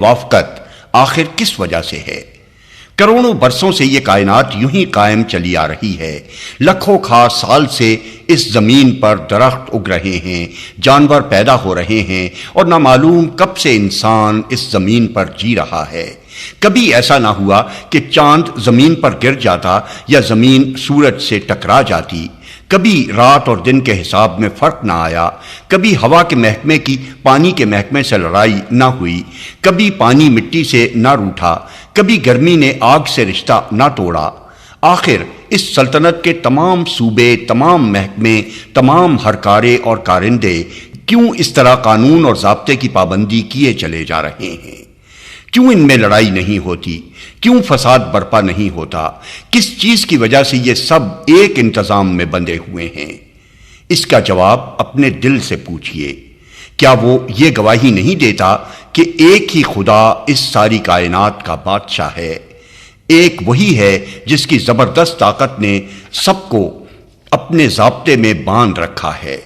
موافقت آخر کس وجہ سے ہے؟ کروڑوں برسوں سے یہ کائنات یوں ہی قائم چلی آ رہی ہے۔ لاکھوں خاص سال سے اس زمین پر درخت اگ رہے ہیں، جانور پیدا ہو رہے ہیں، اور نہ معلوم کب سے انسان اس زمین پر جی رہا ہے۔ کبھی ایسا نہ ہوا کہ چاند زمین پر گر جاتا یا زمین سورج سے ٹکرا جاتی۔ کبھی رات اور دن کے حساب میں فرق نہ آیا، کبھی ہوا کے محکمے کی پانی کے محکمے سے لڑائی نہ ہوئی، کبھی پانی مٹی سے نہ روٹھا، کبھی گرمی نے آگ سے رشتہ نہ توڑا۔ آخر اس سلطنت کے تمام صوبے، تمام محکمے، تمام ہرکارے اور کارندے کیوں اس طرح قانون اور ضابطے کی پابندی کیے چلے جا رہے ہیں؟ کیوں ان میں لڑائی نہیں ہوتی؟ کیوں فساد برپا نہیں ہوتا؟ کس چیز کی وجہ سے یہ سب ایک انتظام میں بندھے ہوئے ہیں؟ اس کا جواب اپنے دل سے پوچھئے۔ کیا وہ یہ گواہی نہیں دیتا کہ ایک ہی خدا اس ساری کائنات کا بادشاہ ہے؟ ایک وہی ہے جس کی زبردست طاقت نے سب کو اپنے ضابطے میں باندھ رکھا ہے۔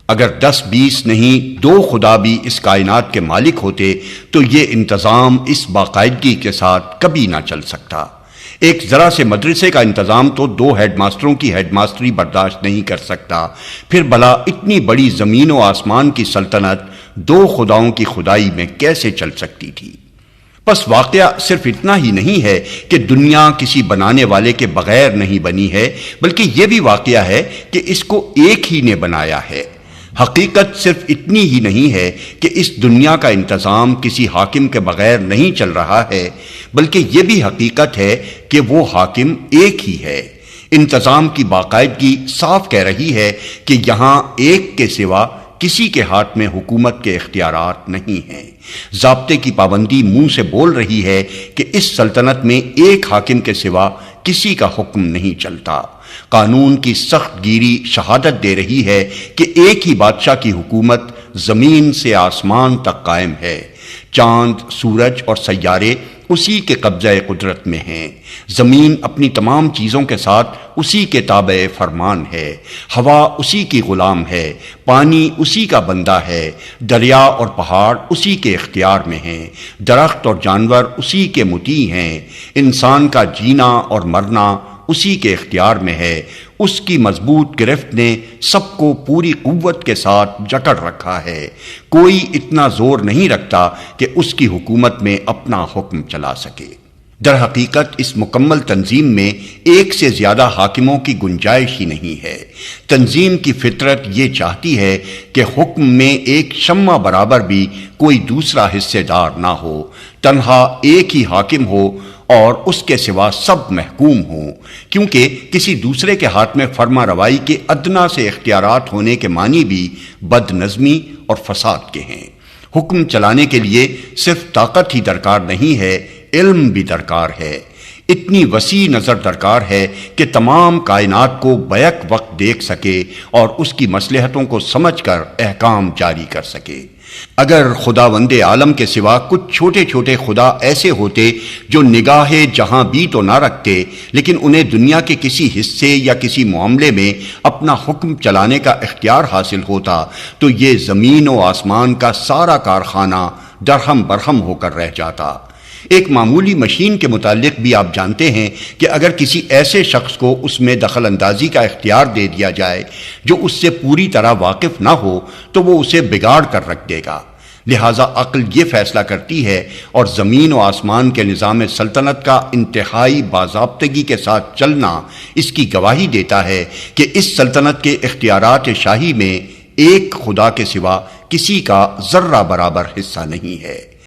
اگر 10-20 نہیں 2 خدا بھی اس کائنات کے مالک ہوتے تو یہ انتظام اس باقاعدگی کے ساتھ کبھی نہ چل سکتا۔ ایک ذرا سے مدرسے کا انتظام تو 2 ہیڈ ماسٹروں کی ہیڈ ماسٹری برداشت نہیں کر سکتا، پھر بھلا اتنی بڑی زمین و آسمان کی سلطنت 2 خداؤں کی خدائی میں کیسے چل سکتی تھی؟ بس واقعہ صرف اتنا ہی نہیں ہے کہ دنیا کسی بنانے والے کے بغیر نہیں بنی ہے، بلکہ یہ بھی واقعہ ہے کہ اس کو ایک ہی نے بنایا ہے۔ حقیقت صرف اتنی ہی نہیں ہے کہ اس دنیا کا انتظام کسی حاکم کے بغیر نہیں چل رہا ہے، بلکہ یہ بھی حقیقت ہے کہ وہ حاکم ایک ہی ہے۔ انتظام کی باقاعدگی صاف کہہ رہی ہے کہ یہاں ایک کے سوا کسی کے ہاتھ میں حکومت کے اختیارات نہیں ہیں۔ ضابطے کی پابندی منہ سے بول رہی ہے کہ اس سلطنت میں ایک حاکم کے سوا کسی کا حکم نہیں چلتا۔ قانون کی سخت گیری شہادت دے رہی ہے کہ ایک ہی بادشاہ کی حکومت زمین سے آسمان تک قائم ہے۔ چاند، سورج اور سیارے اسی کے قبضہ قدرت میں ہیں۔ زمین اپنی تمام چیزوں کے ساتھ اسی کے تابع فرمان ہے۔ ہوا اسی کی غلام ہے، پانی اسی کا بندہ ہے، دریا اور پہاڑ اسی کے اختیار میں ہیں، درخت اور جانور اسی کے مطیع ہیں، انسان کا جینا اور مرنا اسی کے اختیار میں ہے۔ اس کی مضبوط گرفت نے سب کو پوری قوت کے ساتھ جکڑ رکھا ہے۔ کوئی اتنا زور نہیں رکھتا کہ اس کی حکومت میں اپنا حکم چلا سکے۔ در حقیقت اس مکمل تنظیم میں ایک سے زیادہ حاکموں کی گنجائش ہی نہیں ہے۔ تنظیم کی فطرت یہ چاہتی ہے کہ حکم میں ایک شمع برابر بھی کوئی دوسرا حصے دار نہ ہو، تنہا ایک ہی حاکم ہو اور اس کے سوا سب محکوم ہوں، کیونکہ کسی دوسرے کے ہاتھ میں فرما روائی کے ادنا سے اختیارات ہونے کے معنی بھی بد نظمی اور فساد کے ہیں۔ حکم چلانے کے لیے صرف طاقت ہی درکار نہیں ہے، علم بھی درکار ہے۔ اتنی وسیع نظر درکار ہے کہ تمام کائنات کو بیک وقت دیکھ سکے اور اس کی مصلحتوں کو سمجھ کر احکام جاری کر سکے۔ اگر خداوند عالم کے سوا کچھ چھوٹے چھوٹے خدا ایسے ہوتے جو نگاہ جہاں بھی تو نہ رکھتے، لیکن انہیں دنیا کے کسی حصے یا کسی معاملے میں اپنا حکم چلانے کا اختیار حاصل ہوتا، تو یہ زمین و آسمان کا سارا کارخانہ درہم برہم ہو کر رہ جاتا۔ ایک معمولی مشین کے متعلق بھی آپ جانتے ہیں کہ اگر کسی ایسے شخص کو اس میں دخل اندازی کا اختیار دے دیا جائے جو اس سے پوری طرح واقف نہ ہو تو وہ اسے بگاڑ کر رکھ دے گا۔ لہٰذا عقل یہ فیصلہ کرتی ہے اور زمین و آسمان کے نظام سلطنت کا انتہائی باضابطگی کے ساتھ چلنا اس کی گواہی دیتا ہے کہ اس سلطنت کے اختیارات شاہی میں ایک خدا کے سوا کسی کا ذرہ برابر حصہ نہیں ہے۔